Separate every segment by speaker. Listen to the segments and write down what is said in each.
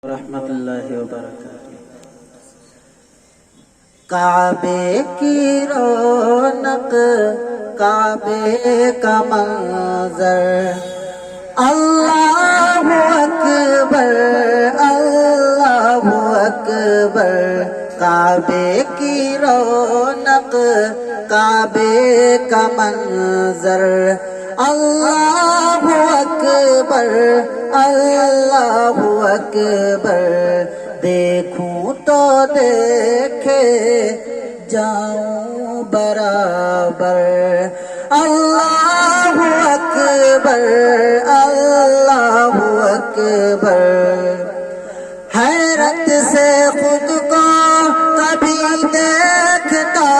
Speaker 1: رحمۃ اللہ وبرکاتہ۔
Speaker 2: کعبے کی رونق، کعبے کا منظر، اللہ اکبر اللہ اکبر، کعبے کی رونق، کعبے کا منظر، اللہ اکبر اللہ اکبر، دیکھوں تو دیکھے جاؤں برابر، اللہ اکبر اللہ اکبر، حیرت سے خود کو کبھی دیکھتا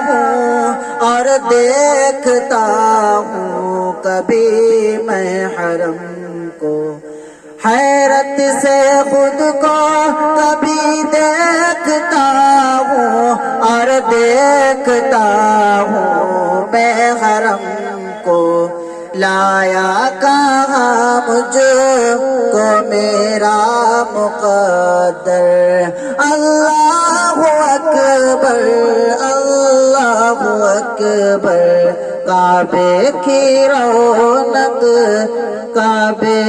Speaker 2: ہوں اور دیکھتا ہوں کبھی میں حرم کو، حیرت سے خود کو کبھی دیکھتا ہوں اور دیکھتا ہوں میں حرم کو، لایا کہاں مجھ کو میرا مقدر، اللہ اکبر اللہ اکبر، کعبے کی رونق، کعبے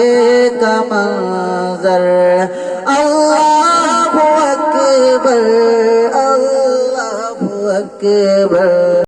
Speaker 2: کا منظر،